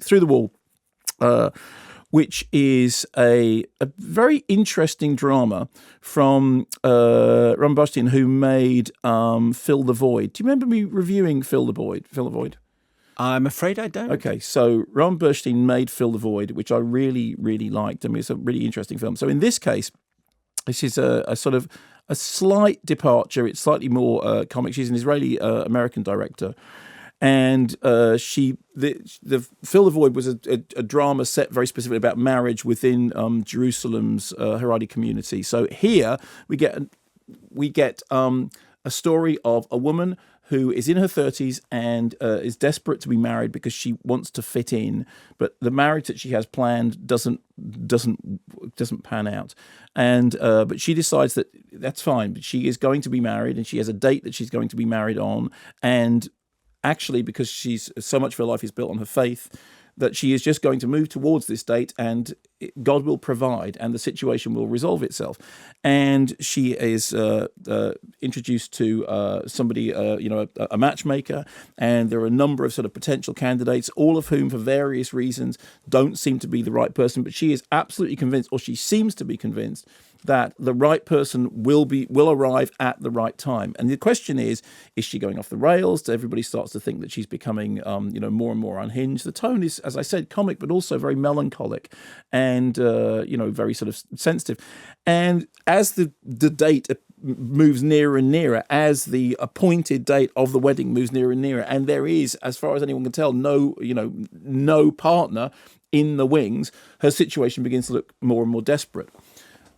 Through the Wall, which is a very interesting drama from Ron Burstein, who made Fill the Void. Do you remember me reviewing Fill the Void? I'm afraid I don't. Okay, so Ron Burstein made Fill the Void, which I really, really liked. I mean, it's a really interesting film. So in this case, this is a sort of a slight departure. It's slightly more comic. She's an Israeli American director. And the Fill the Void was a drama set very specifically about marriage within Jerusalem's Haredi community. So here we get a story of a woman who is in her 30s and is desperate to be married because she wants to fit in, but the marriage that she has planned doesn't pan out. And but she decides that that's fine, but she is going to be married, and she has a date that she's going to be married on. And actually, because she's so much of her life is built on her faith, that she is just going to move towards this date, and God will provide, and the situation will resolve itself. And she is introduced to somebody, a matchmaker, and there are a number of sort of potential candidates, all of whom, for various reasons, don't seem to be the right person. But she is absolutely convinced, or she seems to be convinced, that the right person will arrive at the right time. And the question is she going off the rails? Everybody starts to think that she's becoming, more and more unhinged. The tone is, as I said, comic, but also very melancholic and, very sort of sensitive. And as the date moves nearer and nearer, as the appointed date of the wedding moves nearer and nearer, and there is, as far as anyone can tell, no partner in the wings, her situation begins to look more and more desperate.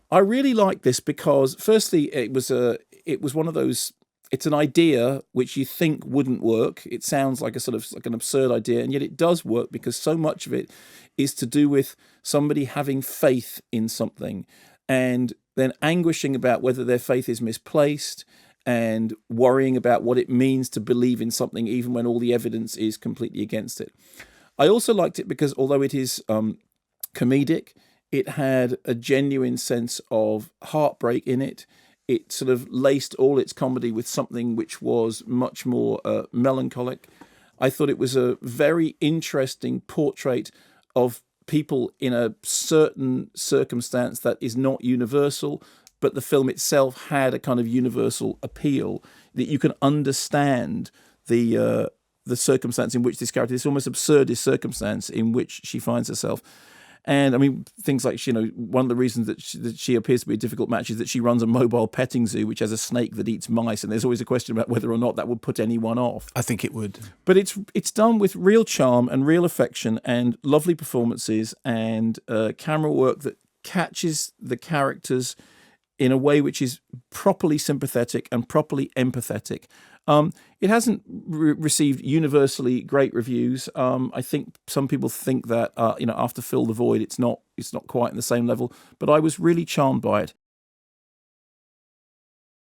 I really like this because, firstly, it was one of those. It's an idea which you think wouldn't work. It sounds like an absurd idea, and yet it does work because so much of it is to do with somebody having faith in something, and then anguishing about whether their faith is misplaced, and worrying about what it means to believe in something even when all the evidence is completely against it. I also liked it because, although it is comedic, it had a genuine sense of heartbreak in it. It sort of laced all its comedy with something which was much more melancholic. I thought it was a very interesting portrait of people in a certain circumstance that is not universal, but the film itself had a kind of universal appeal that you can understand the circumstance in which this character, this almost absurdist circumstance in which she finds herself. And I mean, things like, one of the reasons that she appears to be a difficult match is that she runs a mobile petting zoo, which has a snake that eats mice. And there's always a question about whether or not that would put anyone off. I think it would. But it's done with real charm and real affection and lovely performances and camera work that catches the characters in a way which is properly sympathetic and properly empathetic. It hasn't received universally great reviews. I think some people think that after Fill the Void, it's not quite on the same level. But I was really charmed by it.